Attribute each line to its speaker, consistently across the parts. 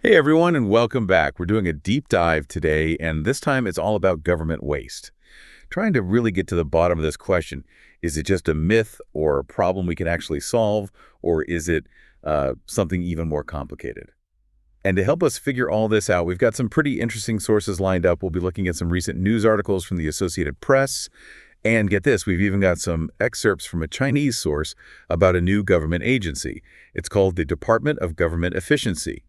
Speaker 1: Hey everyone, and welcome back. We're doing a deep dive today, and this time it's all about government waste. Trying to really get to the bottom of this question. Is it just a myth or a problem we can actually solve, or is it something even more complicated? And to help us figure all this out, we've got some pretty interesting sources lined up. We'll be looking at some recent news articles from the Associated Press, and get this, we've even got some excerpts from a Chinese source about a new government agency. It's called the Department of Government Efficiency,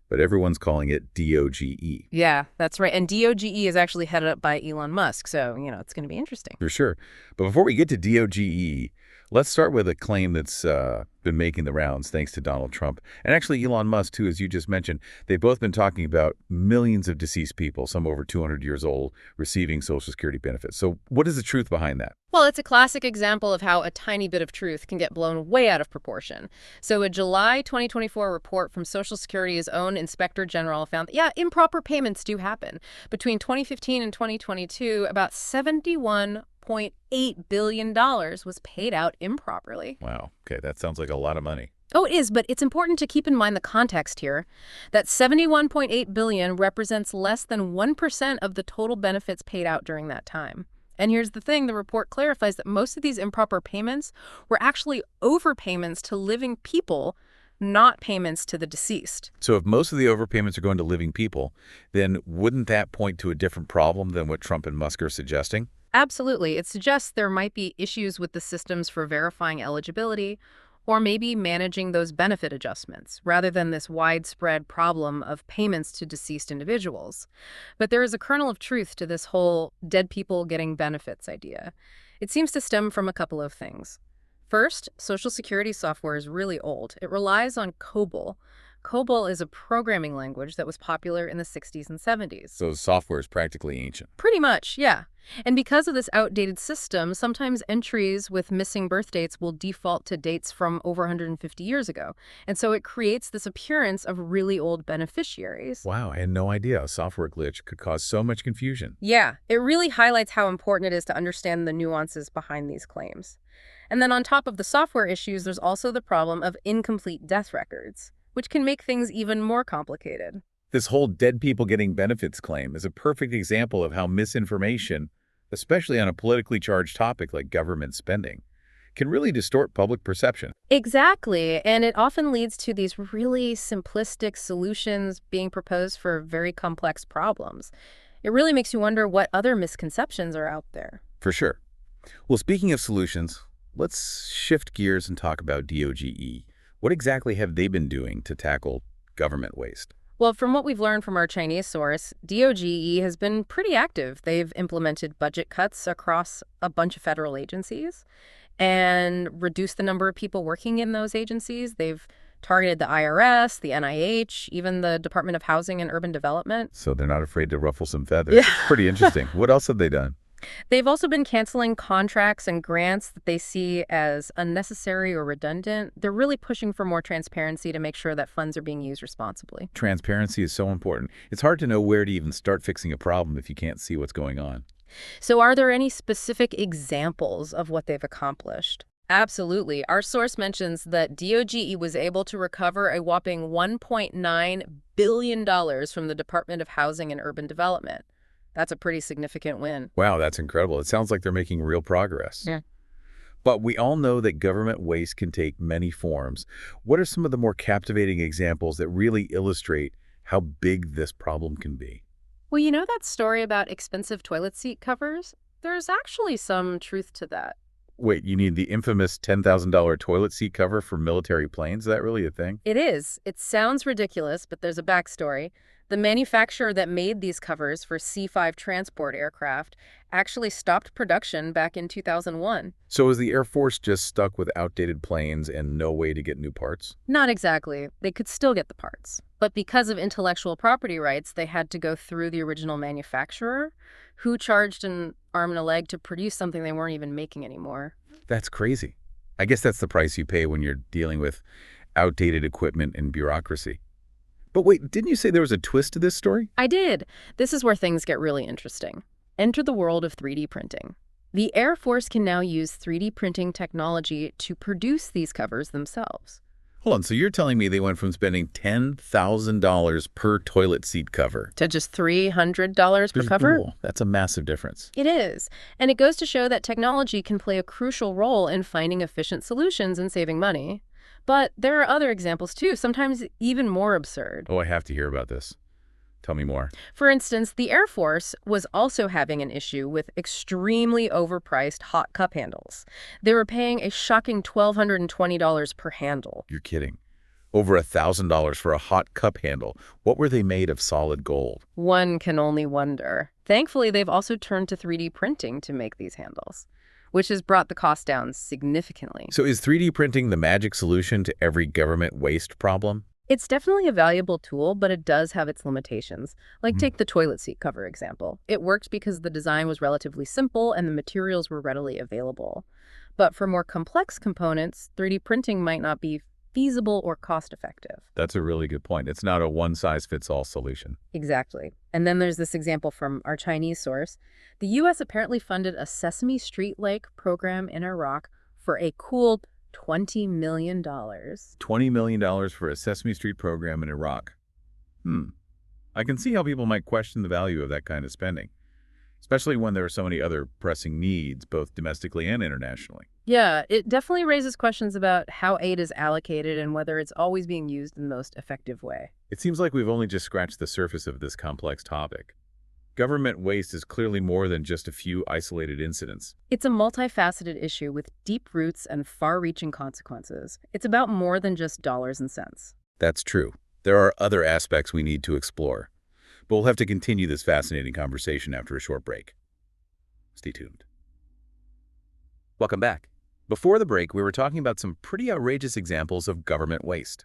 Speaker 1: but everyone's calling it DOGE.
Speaker 2: Yeah, that's right. And DOGE is actually headed up by Elon Musk, so, it's going to be interesting.
Speaker 1: For sure. But before we get to DOGE, let's start with a claim that's been making the rounds thanks to Donald Trump. And actually Elon Musk, too, as you just mentioned. They've both been talking about millions of deceased people, some over 200 years old, receiving Social Security benefits. So what is the truth behind that?
Speaker 2: Well, it's a classic example of how a tiny bit of truth can get blown way out of proportion. So a July 2024 report from Social Security's own Inspector General found that, improper payments do happen. Between 2015 and 2022, about $71.8 billion was paid out improperly.
Speaker 1: Wow. Okay, that sounds like a lot of money.
Speaker 2: Oh, it is, but it's important to keep in mind the context here. That $71.8 billion represents less than 1% of the total benefits paid out during that time. And here's the thing, the report clarifies that most of these improper payments were actually overpayments to living people, not payments to the deceased.
Speaker 1: So if most of the overpayments are going to living people, then wouldn't that point to a different problem than what Trump and Musk are suggesting?
Speaker 2: Absolutely. It suggests there might be issues with the systems for verifying eligibility, or maybe managing those benefit adjustments, rather than this widespread problem of payments to deceased individuals. But there is a kernel of truth to this whole dead people getting benefits idea. It seems to stem from a couple of things. First, Social Security software is really old. It relies on COBOL. COBOL is a programming language that was popular in the 60s and 70s.
Speaker 1: So software is practically ancient.
Speaker 2: Pretty much, yeah. And because of this outdated system, sometimes entries with missing birth dates will default to dates from over 150 years ago. And so it creates this appearance of really old beneficiaries.
Speaker 1: Wow, I had no idea a software glitch could cause so much confusion.
Speaker 2: Yeah, it really highlights how important it is to understand the nuances behind these claims. And then on top of the software issues, there's also the problem of incomplete death records, which can make things even more complicated.
Speaker 1: This whole dead people getting benefits claim is a perfect example of how misinformation, especially on a politically charged topic like government spending, can really distort public perception.
Speaker 2: Exactly, and it often leads to these really simplistic solutions being proposed for very complex problems. It really makes you wonder what other misconceptions are out there.
Speaker 1: For sure. Well, speaking of solutions, let's shift gears and talk about DOGE. What exactly have they been doing to tackle government waste?
Speaker 2: Well, from what we've learned from our Chinese source, DOGE has been pretty active. They've implemented budget cuts across a bunch of federal agencies and reduced the number of people working in those agencies. They've targeted the IRS, the NIH, even the Department of Housing and Urban Development.
Speaker 1: So they're not afraid to ruffle some feathers.
Speaker 2: Yeah.
Speaker 1: It's pretty interesting. What else have they done?
Speaker 2: They've also been canceling contracts and grants that they see as unnecessary or redundant. They're really pushing for more transparency to make sure that funds are being used responsibly.
Speaker 1: Transparency is so important. It's hard to know where to even start fixing a problem if you can't see what's going on.
Speaker 2: So are there any specific examples of what they've accomplished? Absolutely. Our source mentions that DOGE was able to recover a whopping $1.9 billion from the Department of Housing and Urban Development. That's a pretty significant win.
Speaker 1: Wow, that's incredible. It sounds like they're making real progress.
Speaker 2: Yeah.
Speaker 1: But we all know that government waste can take many forms. What are some of the more captivating examples that really illustrate how big this problem can be?
Speaker 2: Well, you know that story about expensive toilet seat covers? There's actually some truth to that.
Speaker 1: Wait, you need the infamous $10,000 toilet seat cover for military planes? Is that really a thing?
Speaker 2: It is. It sounds ridiculous, but there's a backstory. The manufacturer that made these covers for C-5 transport aircraft actually stopped production back in 2001.
Speaker 1: So is the Air Force just stuck with outdated planes and no way to get new parts?
Speaker 2: Not exactly. They could still get the parts. But because of intellectual property rights, they had to go through the original manufacturer, who charged an arm and a leg to produce something they weren't even making anymore.
Speaker 1: That's crazy. I guess that's the price you pay when you're dealing with outdated equipment and bureaucracy. But wait, didn't you say there was a twist to this story?
Speaker 2: I did. This is where things get really interesting. Enter the world of 3D printing. The Air Force can now use 3D printing technology to produce these covers themselves.
Speaker 1: Hold on, so you're telling me they went from spending $10,000 per toilet seat cover?
Speaker 2: To just $300 per cover?
Speaker 1: Whoa, that's a massive difference.
Speaker 2: It is. And it goes to show that technology can play a crucial role in finding efficient solutions and saving money. But there are other examples too, sometimes even more absurd.
Speaker 1: Oh, I have to hear about this. Tell me more.
Speaker 2: For instance, the Air Force was also having an issue with extremely overpriced hot cup handles. They were paying a shocking $1,220 per handle.
Speaker 1: You're kidding. Over $1,000 for a hot cup handle. What were they made of? Solid gold?
Speaker 2: One can only wonder. Thankfully, they've also turned to 3D printing to make these handles, which has brought the cost down significantly.
Speaker 1: So is 3D printing the magic solution to every government waste problem?
Speaker 2: It's definitely a valuable tool, but it does have its limitations. Like take the toilet seat cover example. It worked because the design was relatively simple and the materials were readily available. But for more complex components, 3D printing might not be feasible or cost-effective.
Speaker 1: That's a really good point. It's not a one-size-fits-all solution.
Speaker 2: Exactly. And then there's this example from our Chinese source. The U.S. apparently funded a Sesame Street-like program in Iraq for a cool $20 million.
Speaker 1: $20 million for a Sesame Street program in Iraq. I can see how people might question the value of that kind of spending, especially when there are so many other pressing needs, both domestically and internationally.
Speaker 2: Yeah, it definitely raises questions about how aid is allocated and whether it's always being used in the most effective way.
Speaker 1: It seems like we've only just scratched the surface of this complex topic. Government waste is clearly more than just a few isolated incidents.
Speaker 2: It's a multifaceted issue with deep roots and far-reaching consequences. It's about more than just dollars and cents.
Speaker 1: That's true. There are other aspects we need to explore, but we'll have to continue this fascinating conversation after a short break. Stay tuned. Welcome back. Before the break, we were talking about some pretty outrageous examples of government waste,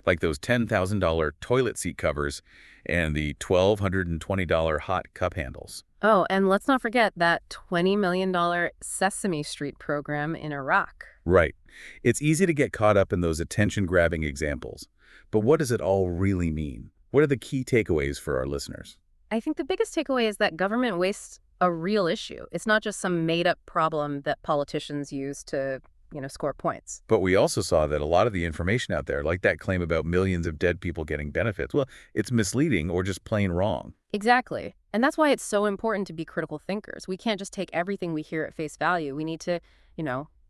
Speaker 1: like those $10,000 toilet seat covers and the $1,220 hot cup handles.
Speaker 2: Oh, and let's not forget that $20 million Sesame Street program in Iraq.
Speaker 1: Right. It's easy to get caught up in those attention-grabbing examples, but what does it all really mean? What are the key takeaways for our listeners?
Speaker 2: I think the biggest takeaway is that government waste's a real issue. It's not just some made-up problem that politicians use to, score points.
Speaker 1: But we also saw that a lot of the information out there, like that claim about millions of dead people getting benefits, well, it's misleading or just plain wrong.
Speaker 2: Exactly. And that's why it's so important to be critical thinkers. We can't just take everything we hear at face value. We need to,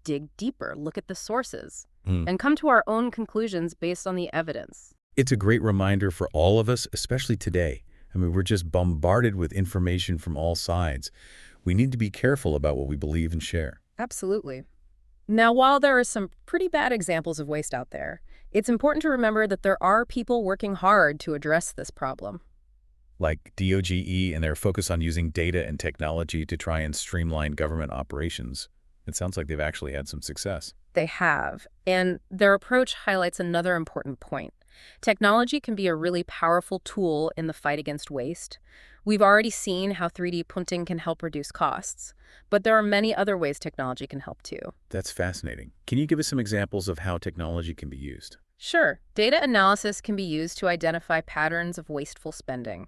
Speaker 2: dig deeper, look at the sources, and come to our own conclusions based on the evidence.
Speaker 1: It's a great reminder for all of us, especially today. I mean, we're just bombarded with information from all sides. We need to be careful about what we believe and share.
Speaker 2: Absolutely. Now, while there are some pretty bad examples of waste out there, it's important to remember that there are people working hard to address this problem.
Speaker 1: Like DOGE and their focus on using data and technology to try and streamline government operations. It sounds like they've actually had some success.
Speaker 2: They have. And their approach highlights another important point. Technology can be a really powerful tool in the fight against waste. We've already seen how 3D printing can help reduce costs, but there are many other ways technology can help too.
Speaker 1: That's fascinating. Can you give us some examples of how technology can be used?
Speaker 2: Sure. Data analysis can be used to identify patterns of wasteful spending.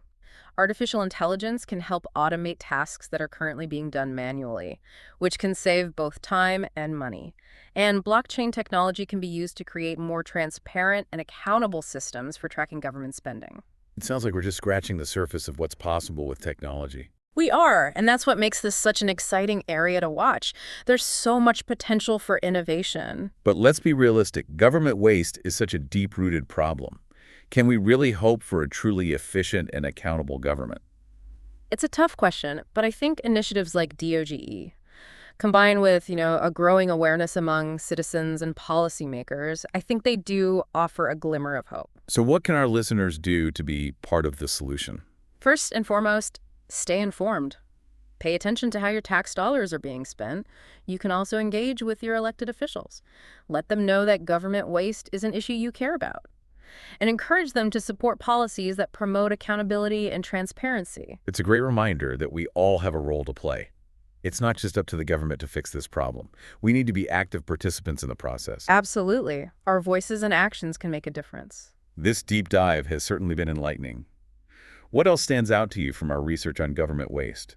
Speaker 2: Artificial intelligence can help automate tasks that are currently being done manually, which can save both time and money. And blockchain technology can be used to create more transparent and accountable systems for tracking government spending.
Speaker 1: It sounds like we're just scratching the surface of what's possible with technology.
Speaker 2: We are, and that's what makes this such an exciting area to watch. There's so much potential for innovation.
Speaker 1: But let's be realistic. Government waste is such a deep-rooted problem. Can we really hope for a truly efficient and accountable government?
Speaker 2: It's a tough question, but I think initiatives like DOGE, combined with, a growing awareness among citizens and policymakers, I think they do offer a glimmer of hope.
Speaker 1: So what can our listeners do to be part of the solution?
Speaker 2: First and foremost, stay informed. Pay attention to how your tax dollars are being spent. You can also engage with your elected officials. Let them know that government waste is an issue you care about. And encourage them to support policies that promote accountability and transparency.
Speaker 1: It's a great reminder that we all have a role to play. It's not just up to the government to fix this problem. We need to be active participants in the process.
Speaker 2: Absolutely. Our voices and actions can make a difference.
Speaker 1: This deep dive has certainly been enlightening. What else stands out to you from our research on government waste?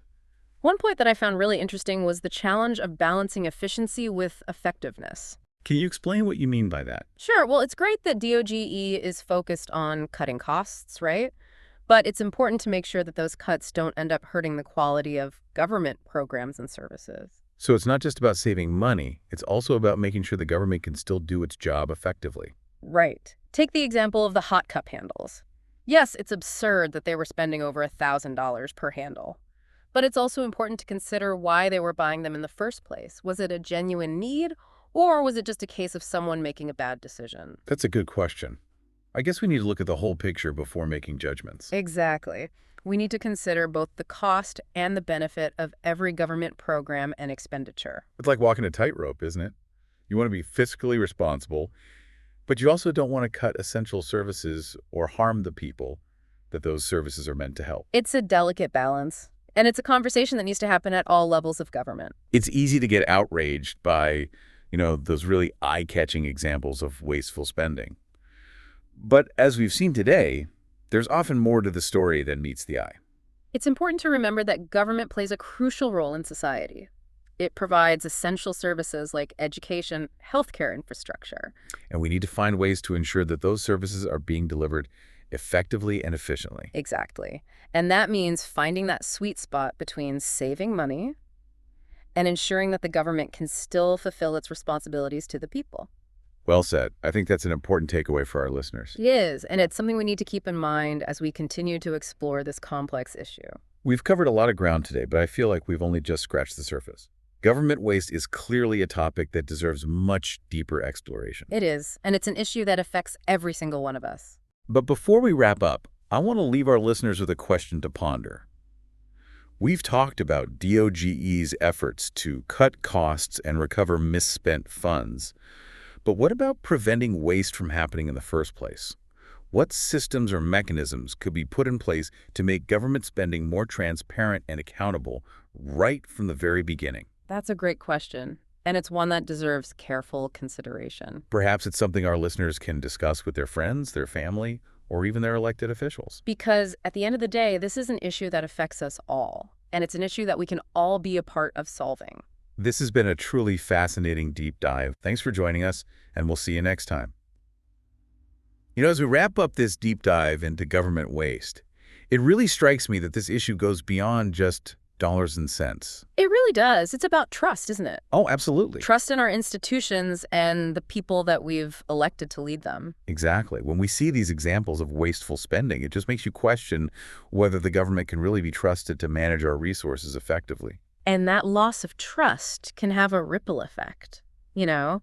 Speaker 2: One point that I found really interesting was the challenge of balancing efficiency with effectiveness.
Speaker 1: Can you explain what you mean by that?
Speaker 2: Sure, well, it's great that DOGE is focused on cutting costs, right? But it's important to make sure that those cuts don't end up hurting the quality of government programs and services.
Speaker 1: So it's not just about saving money, it's also about making sure the government can still do its job effectively.
Speaker 2: Right. Take the example of the hot cup handles. Yes, it's absurd that they were spending over $1,000 per handle. But it's also important to consider why they were buying them in the first place. Was it a genuine need, or was it just a case of someone making a bad decision?
Speaker 1: That's a good question. I guess we need to look at the whole picture before making judgments.
Speaker 2: Exactly. We need to consider both the cost and the benefit of every government program and expenditure.
Speaker 1: It's like walking a tightrope, isn't it? You want to be fiscally responsible, but you also don't want to cut essential services or harm the people that those services are meant to help.
Speaker 2: It's a delicate balance, and it's a conversation that needs to happen at all levels of government.
Speaker 1: It's easy to get outraged by, those really eye-catching examples of wasteful spending. But as we've seen today, there's often more to the story than meets the eye.
Speaker 2: It's important to remember that government plays a crucial role in society. It provides essential services like education, healthcare infrastructure.
Speaker 1: And we need to find ways to ensure that those services are being delivered effectively and efficiently.
Speaker 2: Exactly. And that means finding that sweet spot between saving money and ensuring that the government can still fulfill its responsibilities to the people.
Speaker 1: Well said. I think that's an important takeaway for our listeners.
Speaker 2: It is, and it's something we need to keep in mind as we continue to explore this complex issue.
Speaker 1: We've covered a lot of ground today, but I feel like we've only just scratched the surface. Government waste is clearly a topic that deserves much deeper exploration.
Speaker 2: It is, and it's an issue that affects every single one of us.
Speaker 1: But before we wrap up, I want to leave our listeners with a question to ponder. We've talked about DOGE's efforts to cut costs and recover misspent funds. But what about preventing waste from happening in the first place? What systems or mechanisms could be put in place to make government spending more transparent and accountable right from the very beginning?
Speaker 2: That's a great question, and it's one that deserves careful consideration.
Speaker 1: Perhaps it's something our listeners can discuss with their friends, their family, or even their elected officials.
Speaker 2: Because at the end of the day, this is an issue that affects us all, and it's an issue that we can all be a part of solving.
Speaker 1: This has been a truly fascinating deep dive. Thanks for joining us, and we'll see you next time. As we wrap up this deep dive into government waste, it really strikes me that this issue goes beyond just dollars and cents.
Speaker 2: It really does. It's about trust, isn't it?
Speaker 1: Oh, absolutely.
Speaker 2: Trust in our institutions and the people that we've elected to lead them.
Speaker 1: Exactly. When we see these examples of wasteful spending, it just makes you question whether the government can really be trusted to manage our resources effectively.
Speaker 2: And that loss of trust can have a ripple effect,
Speaker 1: Yeah.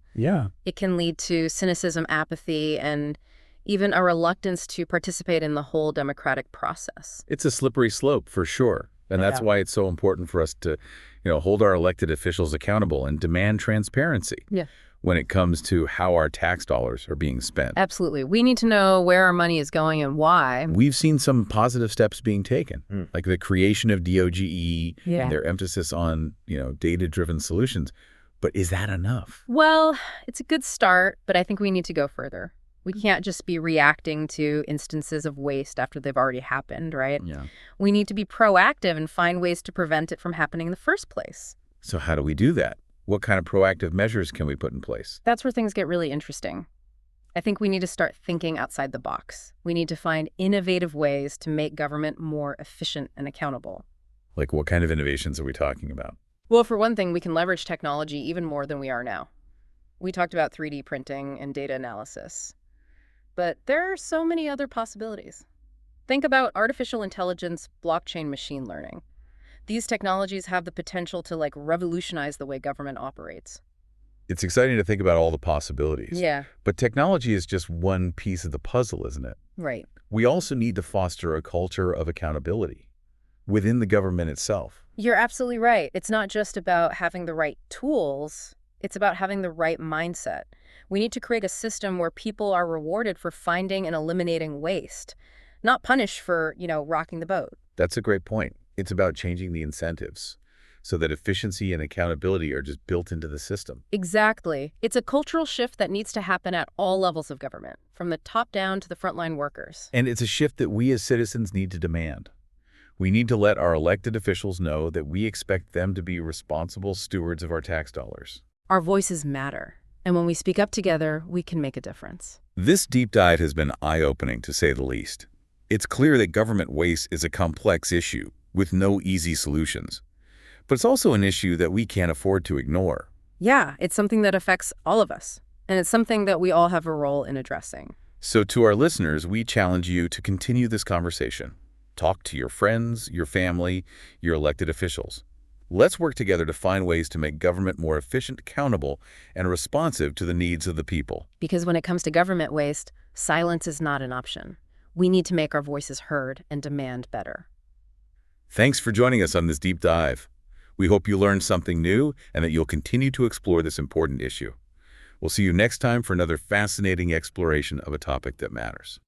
Speaker 2: It can lead to cynicism, apathy, and even a reluctance to participate in the whole democratic process.
Speaker 1: It's a slippery slope for sure. And that's why it's so important for us to, hold our elected officials accountable and demand transparency when it comes to how our tax dollars are being spent.
Speaker 2: Absolutely. We need to know where our money is going and why.
Speaker 1: We've seen some positive steps being taken, like the creation of DOGE and their emphasis on, data-driven solutions. But is that enough?
Speaker 2: Well, it's a good start, but I think we need to go further. We can't just be reacting to instances of waste after they've already happened, right?
Speaker 1: Yeah.
Speaker 2: We need to be proactive and find ways to prevent it from happening in the first place.
Speaker 1: So how do we do that? What kind of proactive measures can we put in place?
Speaker 2: That's where things get really interesting. I think we need to start thinking outside the box. We need to find innovative ways to make government more efficient and accountable.
Speaker 1: Like what kind of innovations are we talking about?
Speaker 2: Well, for one thing, we can leverage technology even more than we are now. We talked about 3D printing and data analysis. But there are so many other possibilities. Think about artificial intelligence, blockchain, machine learning. These technologies have the potential to revolutionize the way government operates.
Speaker 1: It's exciting to think about all the possibilities.
Speaker 2: Yeah.
Speaker 1: But technology is just one piece of the puzzle, isn't it?
Speaker 2: Right.
Speaker 1: We also need to foster a culture of accountability within the government itself.
Speaker 2: You're absolutely right. It's not just about having the right tools. It's about having the right mindset. We need to create a system where people are rewarded for finding and eliminating waste, not punished for, rocking the boat.
Speaker 1: That's a great point. It's about changing the incentives so that efficiency and accountability are just built into the system.
Speaker 2: Exactly. It's a cultural shift that needs to happen at all levels of government, from the top down to the frontline workers.
Speaker 1: And it's a shift that we as citizens need to demand. We need to let our elected officials know that we expect them to be responsible stewards of our tax dollars.
Speaker 2: Our voices matter. And when we speak up together, we can make a difference.
Speaker 1: This deep dive has been eye-opening, to say the least. It's clear that government waste is a complex issue with no easy solutions. But it's also an issue that we can't afford to ignore.
Speaker 2: Yeah, it's something that affects all of us. And it's something that we all have a role in addressing.
Speaker 1: So to our listeners, we challenge you to continue this conversation. Talk to your friends, your family, your elected officials. Let's work together to find ways to make government more efficient, accountable, and responsive to the needs of the people.
Speaker 2: Because when it comes to government waste, silence is not an option. We need to make our voices heard and demand better.
Speaker 1: Thanks for joining us on this deep dive. We hope you learned something new and that you'll continue to explore this important issue. We'll see you next time for another fascinating exploration of a topic that matters.